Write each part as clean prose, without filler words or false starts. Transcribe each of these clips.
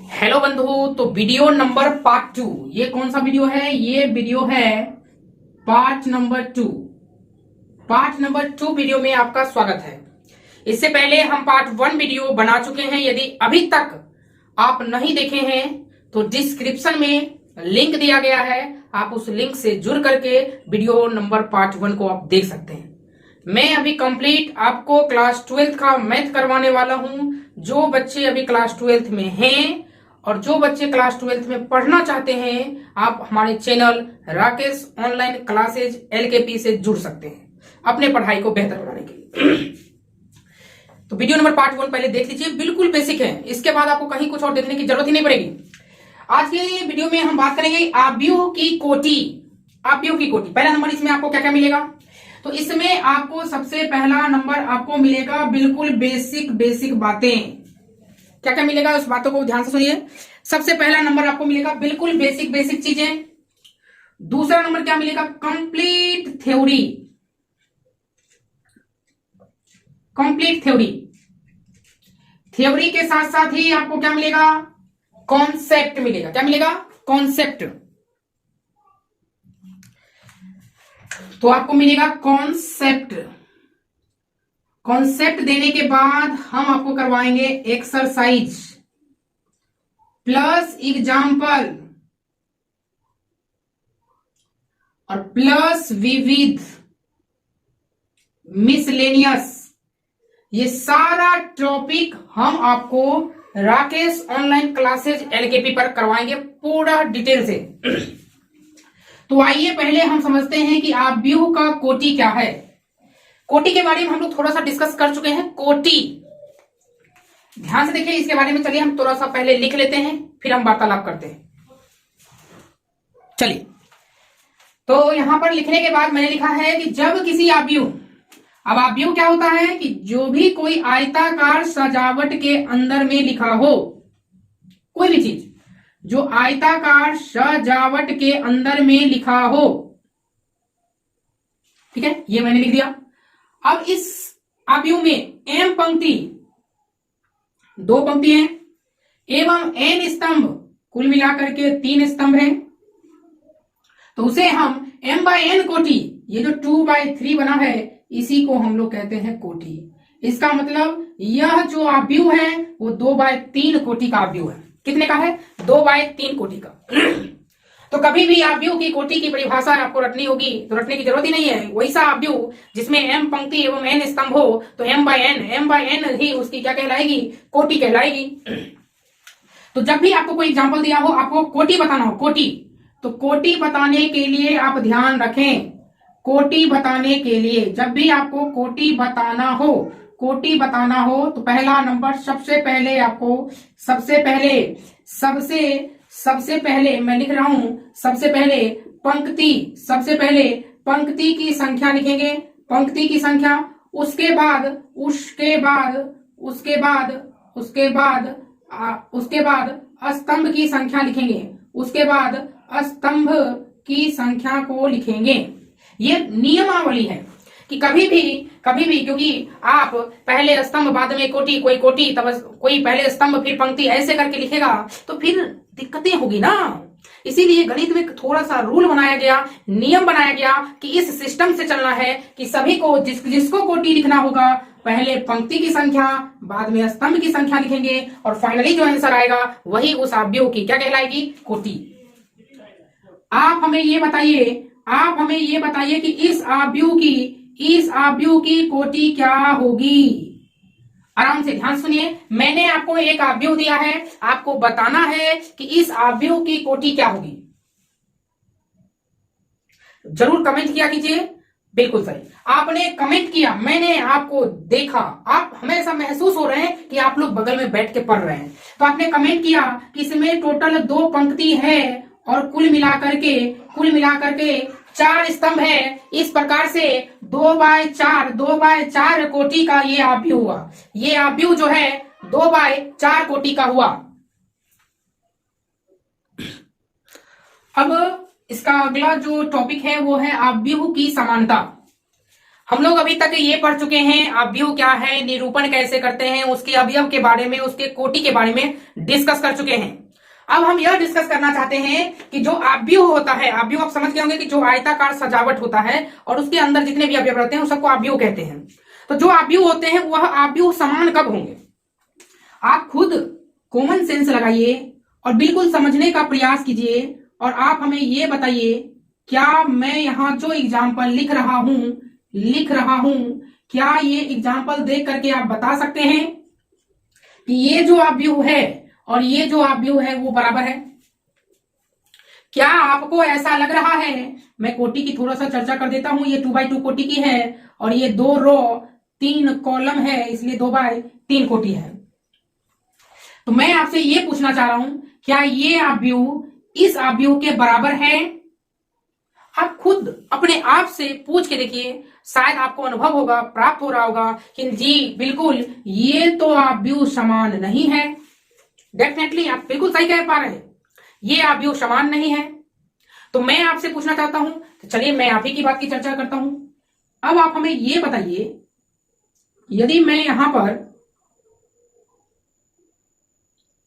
Hello बंधु। तो video number part 2, ये कौन सा वीडियो है? ये वीडियो है part number 2। Part number 2 video में आपका स्वागत है। इससे पहले हम पार्ट 1 वीडियो बना चुके हैं। यदि अभी तक आप नहीं देखे हैं तो डिस्क्रिप्शन में लिंक दिया गया है, आप उस लिंक से जुड़ करके वीडियो नंबर पार्ट 1 को आप देख सकते हैं। मैं अभी कंप्लीट आपको क्लास 12th का मैथ करवाने वाला हूं। जो बच्चे अभी क्लास 12th में हैं और जो बच्चे क्लास 12th में पढ़ना चाहते हैं, आप हमारे channel Rakesh online classes LKP से जुड़ सकते हैं अपने पढ़ाई को बेहतर बनाने के लिए। तो वीडियो नंबर पार्ट 1 पहले देख लीजिए, बिल्कुल बेसिक है। इसके बाद आपको कहीं कुछ और देखने की जरूरत ही नहीं पड़ेगी। आज के वीडियो में हम बात करेंगे आव्यूह की कोटि। आव्यूह की कोटि, पहला नंबर इसमें आपको क्या क्या मिलेगा? तो इसमें आपको सबसे पहला नंबर आपको मिलेगा बिल्कुल बेसिक बातें। क्या क्या मिलेगा उस बातों को ध्यान से सुनिए। सबसे पहला नंबर आपको मिलेगा बिल्कुल बेसिक चीजें। दूसरा नंबर क्या मिलेगा? Complete theory. Complete theory, theory के साथ साथ ही आपको क्या मिलेगा? कॉन्सेप्ट मिलेगा। क्या मिलेगा? कॉन्सेप्ट। तो आपको मिलेगा कॉन्सेप्ट। कॉन्सेप्ट देने के बाद हम आपको करवाएंगे एक्सरसाइज प्लस एग्जाम्पल और प्लस विविध मिसलेनियस। ये सारा टॉपिक हम आपको राकेश ऑनलाइन क्लासेज LKP पर करवाएंगे पूरा डिटेल से। तो आइए पहले हम समझते हैं कि आव्यूह का कोटि क्या है। कोटि के बारे में हम लोग थोड़ा सा डिस्कस कर चुके हैं। कोटि ध्यान से देखिए इसके बारे में। चलिए हम थोड़ा सा पहले लिख लेते हैं, फिर हम वार्तालाप करते हैं। चलिए, तो यहां पर लिखने के बाद मैंने लिखा है कि जब किसी आव्यूह, अब आव्यूह क्या होता है कि जो भी कोई आयताकार सजावट के अंदर में लिखा हो, कोई भी चीज जो आयताकार सजावट के अंदर में लिखा हो, ठीक है, ये मैंने लिख दिया। अब इस आव्यूह में m पंक्ति, 2 पंक्ति हैं एवं n स्तंभ, कुल मिलाकर के 3 स्तंभ हैं। तो उसे हम m/n कोटि, ये जो 2/3 बना है, इसी को हम लोग कहते हैं कोटि। इसका मतलब यह जो आव्यूह है वो 2/3 कोटि का आव्यूह है। कितने का है? 2/3 कोटि का। तो कभी भी आव्यूह की कोटि की परिभाषा आपको रटनी होगी तो रटने की जरूरत ही नहीं है। वैसा आव्यूह जिसमें m पंक्ति एवं n स्तंभ हो तो m/n ही उसकी क्या कहलाएगी? कोटि कहलाएगी। तो जब भी आपको कोई एग्जांपल दिया हो, आपको कोटि बताना हो, कोटि, तो कोटि बताने के लिए आप ध्यान रखें, कोटि बताने के लिए जब भी आपको कोटि बताना हो, कोटि बताना हो तो पहला नंबर सबसे पहले आपको सबसे पहले मैं लिख रहा हूं, सबसे पहले पंक्ति की संख्या लिखेंगे, पंक्ति की संख्या। उसके बाद स्तंभ की संख्या लिखेंगे, उसके बाद स्तंभ की संख्या को लिखेंगे। ये नियमावली है कि कभी भी क्योंकि आप पहले स्तंभ बाद में कोटि, कोई कोटि तब कोई पहले स्तंभ फिर पंक्ति ऐसे करके लिखेगा तो फिर दिक्कतें होगी ना। इसीलिए गणित में थोड़ा सा रूल बनाया गया, नियम बनाया गया कि इस सिस्टम से चलना है कि सभी को जिसको कोटि लिखना होगा पहले पंक्ति की संख्या बाद में स्तंभ की संख्या लिखेंगे और फाइनली जो आंसर आएगा वही उस आव्यूह की क्या कहलाएगी? कोटि। आप हमें ये बताइए कि इस आव्यूह की कोटि क्या होगी? आराम से ध्यान सुनिए। मैंने आपको एक आव्यूह दिया है, आपको बताना है कि इस आव्यूह की कोटि क्या होगी। जरूर कमेंट किया कीजिए। बिल्कुल सही, आपने कमेंट किया, मैंने आपको देखा, आप हमेशा महसूस हो रहे हैं कि आप लोग बगल में बैठ के पढ़ रहे हैं। तो आपने कमेंट किया कि इसमें टोटल 2 पंक्ति है और कुल मिलाकर के 4 स्तंभ है। इस प्रकार से 2/4 कोटि का ये आव्यूह हुआ। ये आव्यूह जो है 2/4 कोटि का हुआ। अब इसका अगला जो टॉपिक है वो है आव्यूह की समानता। हम लोग अभी तक ये पढ़ चुके हैं अवयव क्या है, निरूपण कैसे करते हैं, उसके अवयव के बारे में, उसके कोटि के बारे में डिस्कस कर चुके हैं। अब हम यह डिस्कस करना चाहते हैं कि जो अवयव होता है, अवयव आप समझ गए होंगे कि जो आयताकार सजावट होता है और उसके अंदर जितने भी अवयव रहते हैं उस सबको अवयव कहते हैं। तो जो अवयव होते हैं वह अवयव समान कब होंगे? आप खुद कॉमन सेंस लगाइए और बिल्कुल समझने का प्रयास कीजिए और आप हमें ये बताइए, क्या मैं यहां जो एग्जाम्पल लिख रहा हूं, क्या ये एग्जाम्पल देख करके आप बता सकते हैं कि ये जो अवयव है और ये जो अवयव है वो बराबर है? क्या आपको ऐसा लग रहा है? मैं कोटि की थोड़ा सा चर्चा कर देता हूं। ये 2x2 कोटि की है और ये 2 रो 3 कॉलम है, इसलिए 2x3 कोटि है। तो मैं आपसे ये पूछना चाह रहा हूं, क्या ये अवयव इस अवयव के बराबर है? आप खुद अपने आप से पूछ के देखिए, शायद आपको अनुभव होगा, प्राप्त हो रहा होगा कि जी बिल्कुल ये तो अवयव समान नहीं है। डेफिनेटली आप बिल्कुल सही कह पा रहे हैं, ये अवयव समान नहीं है। तो मैं आपसे पूछना चाहता हूं, तो चलिए मैं आप ही की बात की चर्चा करता हूं। अब आप हमें ये बताइए, यदि मैं यहां पर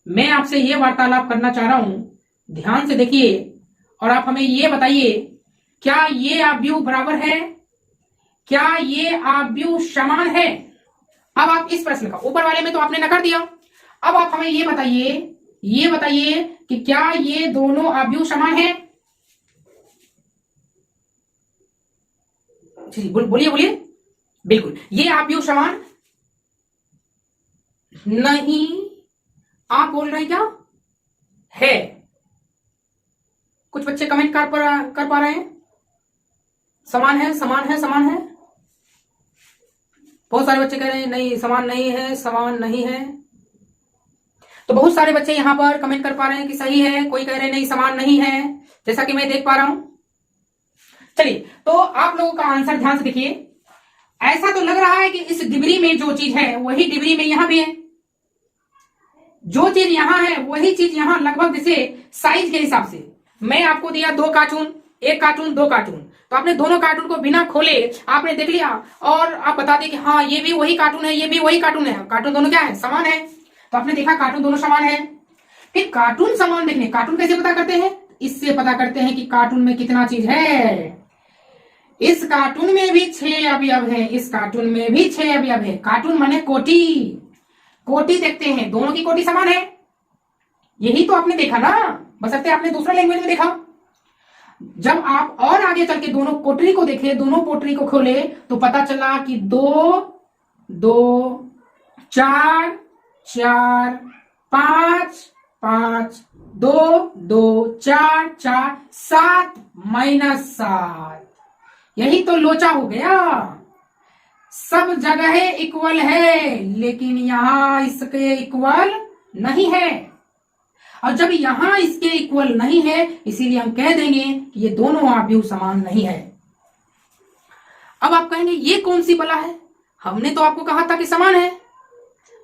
मैं आपसे ये वार्तालाप करना चाह रहा हूं, ध्यान से देखिए और आप हमें ये बताइए, क्या ये अवयव बराबर है? क्या ये अवयव समान है? अब आप इस प्रश्न का, ऊपर वाले में तो आपने नकार दिया, अब आप हमें ये बताइए कि क्या ये दोनों अवयव समान है? बोलिए। बिल्कुल, ये अवयव समान नहीं। आप बोल रहे हैं क्या? है। कुछ बच्चे कमेंट कर पा रहे हैं, समान है। बहुत सारे बच्चे कह रहे हैं नहीं समान नहीं है। तो बहुत सारे बच्चे यहां पर कमेंट कर पा रहे हैं कि सही है, कोई कह रहे हैं नहीं समान नहीं है, जैसा कि मैं देख पा रहा हूं। चलिए, तो आप लोगों का आंसर ध्यान से देखिए। ऐसा तो लग रहा है कि इस डिब्री में जो चीज है वही डिब्री में यहां भी है, जो चीज यहां है वही चीज यहां, लगभग जैसे साइज के हिसाब से मैं आपको दिया 2 कार्टून, 1 कार्टून 2 कार्टून, तो आपने दोनों कार्टून को बिना खोले आपने देख लिया और आप बता दें कि हाँ ये भी वही कार्टून है, ये भी वही कार्टून है, कार्टून दोनों क्या है? समान है। तो आपने देखा कार्टून दोनों समान है। फिर कार्टून समान देखने, कार्टून कैसे पता करते हैं? इससे पता करते हैं कि कार्टून में कितना चीज है। इस कार्टून में भी 6 अवयव है, इस कार्टून में भी 6 अवयव है। कार्टून माने कोटि देखते हैं, दोनों की कोटि समान है। यही तो आपने देखा ना, बशर्ते आपने दूसरा लैंग्वेज में देखा। जब आप और आगे चल के दोनों कोटरी को देखे, दोनों कोटरी को खोले, तो पता चला कि 2 2 4 4 5 5 2 2 4 4 7 -7। यही तो लोचा हो गया। सब जगह इक्वल है, लेकिन यहां इसके इक्वल नहीं है। और जब यहां इसके इक्वल नहीं है, इसीलिए हम कह देंगे कि ये दोनों अवयव समान नहीं है। अब आप कहेंगे ये कौन सी बला है, हमने तो आपको कहा था कि समान है।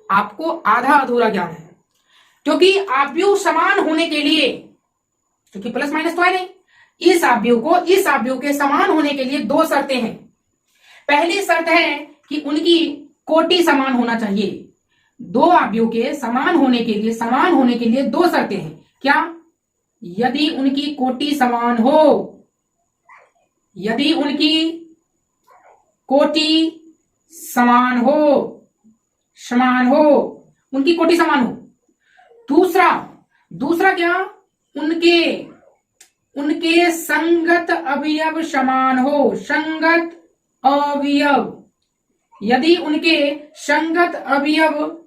आपको आधा अधूरा ज्ञान है, क्योंकि अवयव समान होने के लिए, क्योंकि प्लस माइनस तो है नहीं, इस अवयव के समान होने के लिए 2 शर्तें हैं। पहली शर्त है कि उनकी कोटि समान होना चाहिए। 2 अवयव के समान होने के लिए 2 शर्तें हैं। क्या? यदि उनकी कोटि समान हो, उनकी कोटि समान हो। दूसरा क्या? उनके संगत अवयव समान हो। यदि उनके संगत अवयव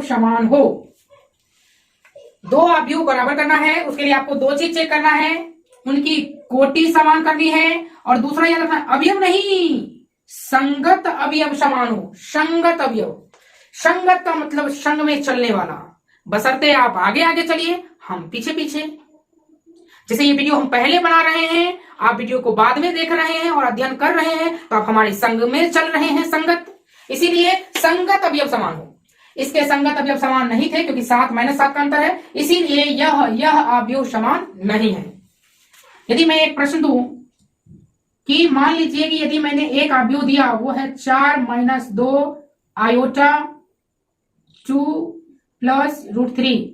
समान हो, 2 अवयव बराबर करना है, उसके लिए आपको 2 चीज चेक करना है। उनकी कोटि समान करनी है और दूसरा याद रखना, अवयव नहीं, संगत अवयव समान हो। संगत का मतलब संग में चलने वाला, बशर्ते आप आगे आगे चलिए, हम पीछे पीछे। जैसे ये वीडियो हम पहले बना रहे हैं, आप वीडियो को बाद में देख रहे हैं और अध्ययन कर रहे हैं, तो आप हमारे संग में चल रहे हैं, संगत। इसीलिए संगत अवयव समान हो। इसके संगत अवयव समान नहीं थे, क्योंकि 7 -7 का अंतर है, इसीलिए यह अवयव समान नहीं है। यदि मैं एक प्रश्न दूं, कि मान लीजिए कि यदि मैंने एक अवयव दिया वो है 4 - 2 आयोटा 2 + √3।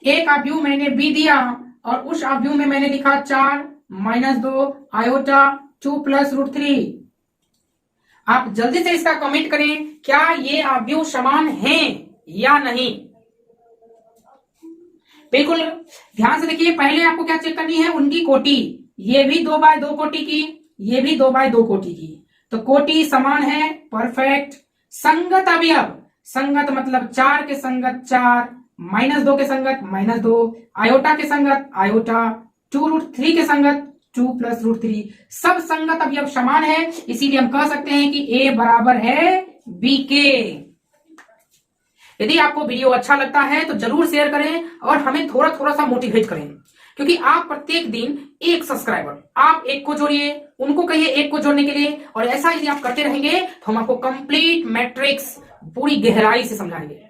एक अवयव मैंने बी दिया और उस अवयव में मैंने लिखा 4 - 2 आयोटा 2 + √3। आप जल्दी से इसका कमेंट करें, क्या ये अवयव समान हैं या नहीं। बिल्कुल ध्यान से देखिए, पहले आपको क्या चेक करनी है, उनकी कोटि। ये भी 2x2 कोटि की, ये भी 2x2 कोटि की, तो कोटि समान है, परफेक्ट। संगत अवयव, संगत मतलब 4 के संगत 4, -2 के संगत -2, आयोटा के संगत आयोटा, 2√3 के संगत 2 + √3, सब संगत अवयव समान है, इसीलिए हम कह सकते हैं कि ए बराबर है बी के। यदि आपको वीडियो अच्छा लगता है तो जरूर शेयर करें और हमें थोड़ा थोड़ा सा मोटिवेट करें, क्योंकि आप प्रत्येक दिन एक सब्सक्राइबर, आप एक को जोड़िए, उनको कहिए एक को जोड़ने के लिए, और ऐसा यदि आप करते रहेंगे तो हम आपको कंप्लीट मैट्रिक्स पूरी गहराई से समझाएंगे।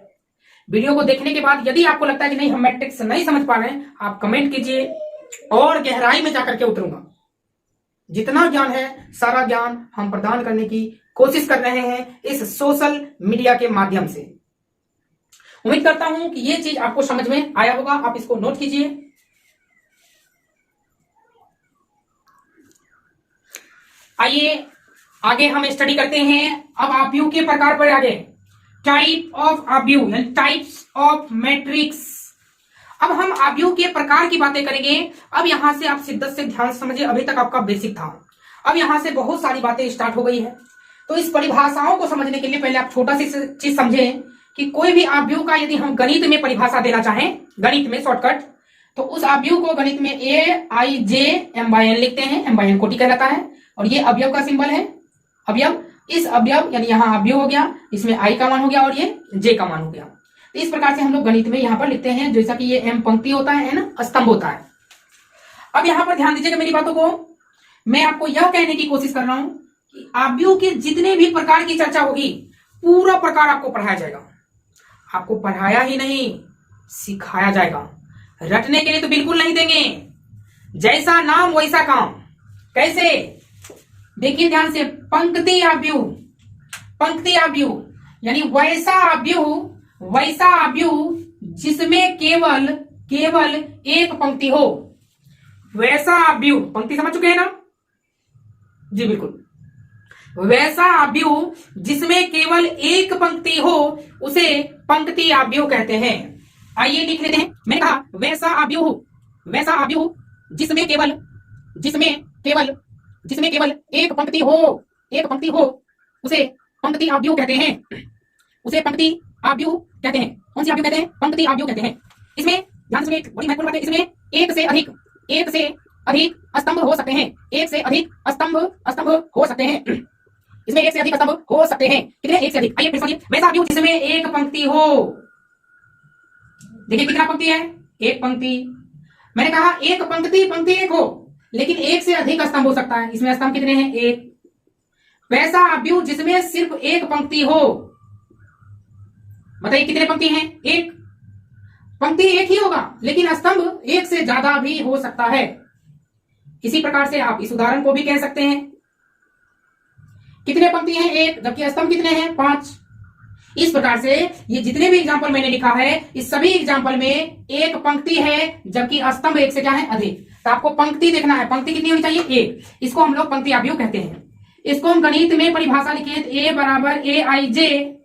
वीडियो को देखने के बाद यदि आपको लगता है कि नहीं हम मैट्रिक्स नहीं समझ पा रहे हैं, आप कमेंट कीजिए और गहराई में जाकर के उतरूंगा। जितना ज्ञान है सारा ज्ञान हम प्रदान करने की कोशिश कर रहे हैं इस सोशल मीडिया के माध्यम से। उम्मीद करता हूं कि ये चीज आपको समझ में आया होगा, आप इसको नोट कीजिए। आइए आगे हम स्टडी करते हैं अब अवयव के प्रकार पर। आगे टाइप ऑफ अवयव यानी टाइप्स ऑफ मैट्रिक्स। अब हम अवयव के प्रकार की बातें करेंगे। अब यहां से आप शिद्दत से ध्यान से समझिए, अभी तक आपका बेसिक था, अब यहां से बहुत सारी बातें स्टार्ट हो गई है। तो इस परिभाषाओं को समझने के लिए पहले आप छोटा सी चीज समझें कि कोई भी अवयव का यदि हम गणित में परिभाषा देना चाहें, गणित में शॉर्टकट, तो उस अवयव को गणित में AIJ/M/N लिखते हैं। M/N कोटि कहलाता है और ये अवयव का सिंबल है। अवयव, इस अवयव यानी यहाँ अवयव हो गया, इसमें I का मान हो गया और ये J का मान हो गया। तो इस प्रकार से हम लोग गणित में यहाँ पर लिखते हैं, जैसा कि ये M पंक्ति होता है, N स्तंभ होता है। अब यहाँ पर ध्यान दीजिएगा मेरी बातों को, मैं आपको यह कहने की कोशिश कर रहा हूं कि अवयव के जितने भी प्रकार की चर्चा होगी, पूरा प्रकार आपको पढ़ाया जाएगा। आपको पढ़ाया ही नहीं, सिखाया जाएगा। रटने के लिए तो बिल्कुल नहीं देंगे, जैसा नाम वैसा काम। कैसे? देखिए ध्यान से, पंक्ति अवयव, पंक्ति अवयव यानी वैसा अवयव जिसमें केवल एक पंक्ति हो, वैसा अवयव। पंक्ति समझ चुके हैं ना जी? बिल्कुल। वैसा अवयव जिसमें केवल एक पंक्ति हो उसे पंक्ति अवयव कहते हैं। आइए लिख लेते हैं। मैंने कहा वैसा अवयव जिसमें केवल एक पंक्ति हो उसे पंक्ति अवयव कहते हैं। उसे पंक्ति अवयव कहते हैं। कौन सी अवयव कहते हैं? पंक्ति अवयव कहते हैं। इसमें ध्यान से, एक बड़ी महत्वपूर्ण बात है, इसमें एक से अधिक स्तंभ हो सकते हैं। एक से अधिक स्तंभ हो सकते हैं। इसमें एक से अधिक स्तंभ हो सकते हैं। कितने? एक से अधिक। आइए फिर समझिए, वैसा अवयव जिसमें एक पंक्ति हो। देखिए कितना पंक्ति है? एक पंक्ति। मैंने कहा एक पंक्ति एक हो, लेकिन एक से अधिक स्तंभ हो सकता है। इसमें स्तंभ कितने हैं? एक। वैसा अवयव जिसमें सिर्फ एक पंक्ति हो, बताइए कितने पंक्ति हैं? एक। पंक्ति एक ही होगा, लेकिन स्तंभ एक से ज्यादा भी हो सकता है। इसी प्रकार से आप इस उदाहरण को भी कह सकते हैं। कितने पंक्ति हैं? एक, जबकि स्तंभ कितने हैं? 5। इस प्रकार से ये जितने भी एग्जाम्पल मैंने लिखा है, इस सभी एग्जाम्पल में एक पंक्ति है, जबकि स्तंभ एक से क्या है? अधिक। तो आपको पंक्ति देखना है। पंक्ति कितनी होनी चाहिए? एक। इसको हम लोग पंक्ति अवयव कहते हैं। इसको हम गणित में परिभाषा लिखे, A बराबर AIJ/M/N।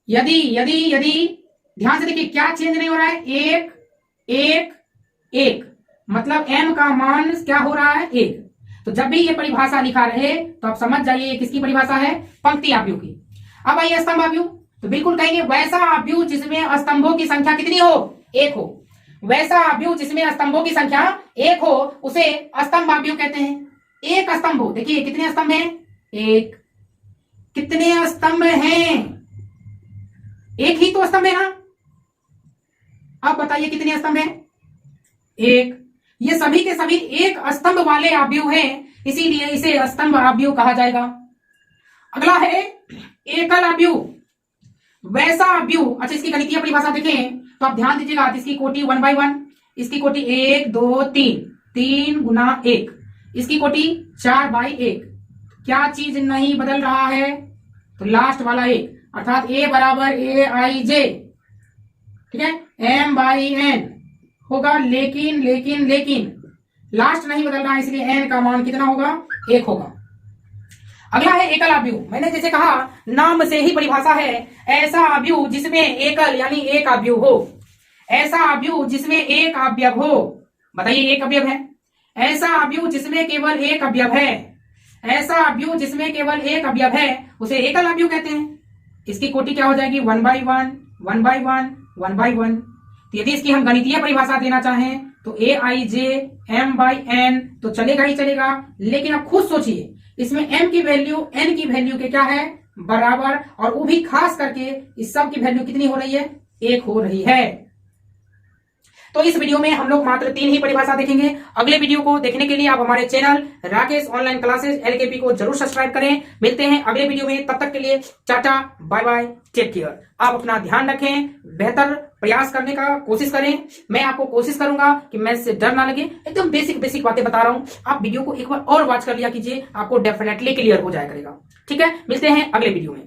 यदि ध्यान से देखिए क्या चेंज नहीं हो रहा है? एक एक एक, मतलब M का मान क्या हो रहा है? एक। तो जब भी ये परिभाषा लिखा रहे तो आप समझ जाइए किसकी परिभाषा है? पंक्ति अवयव की। अब आइए स्तंभ अवयव, तो बिल्कुल कहेंगे वैसा अवयव जिसमें स्तंभों की संख्या कितनी हो? एक हो। वैसा अवयव जिसमें स्तंभों की संख्या एक हो उसे स्तंभ अवयव कहते हैं। एक स्तंभ हो, देखिए कितने स्तंभ हैं? एक। कितने स्तंभ हैं? एक ही तो स्तंभ है ना। अब बताइए कितने स्तंभ हैं? एक। ये सभी के सभी एक स्तंभ वाले अवयव हैं, इसीलिए इसे स्तंभ अवयव कहा जाएगा। अगला है एकल अवयव, वैसा अवयव। अच्छा, इसकी गणितीय परिभाषा देखें तो आप ध्यान दीजिएगा, इसकी कोटि 1/1, इसकी कोटि 1 2 3, 3 गुना 1, इसकी कोटि 4/1। क्या चीज नहीं बदल रहा है? तो लास्ट वाला 1, अर्थात a बराबर aij, ठीक है, m/n होगा। लेकिन लास्ट नहीं बदल रहा है, इसलिए n का मान कितना होगा? 1 होगा। अगला है एकल अवयव। मैंने जैसे कहा, नाम से ही परिभाषा है, ऐसा अवयव जिसमें एकल यानी एक अवयव हो, ऐसा अवयव जिसमें एक अवयव हो। बताइए, एक अवयव है, ऐसा अवयव जिसमें केवल एक अवयव है, ऐसा अवयव जिसमें केवल एक अवयव है, उसे एकल अवयव कहते हैं। इसकी कोटि क्या हो जाएगी? 1/1, 1/1, 1/1। तो यदि इसकी हम गणितीय परिभाषा देना चाहें तो aij m/n तो चलेगा ही चलेगा। लेकिन आप खुद सोचिए, इसमें m की वैल्यू n की वैल्यू के क्या है? बराबर, और वो भी खास करके इस सब की वैल्यू कितनी हो रही है? 1 हो रही है। तो इस वीडियो में हम लोग मात्र 3 ही परिभाषा देखेंगे। अगले वीडियो को देखने के लिए आप हमारे channel Rakesh online classes LKP को जरूर सब्सक्राइब करें। मिलते हैं अगले वीडियो में, तब तक के लिए tata bye bye, take care. आप अपना ध्यान रखें, बेहतर प्रयास करने का कोशिश करें। मैं आपको कोशिश करूंगा कि मैथ से डर ना लगे, एकदम बेसिक बातें बता रहा हूं। आप वीडियो को एक बार और वॉच कर लिया कीजिए, आपको डेफिनेटली क्लियर हो जाया करेगा। ठीक है, मिलते हैं अगले वीडियो में।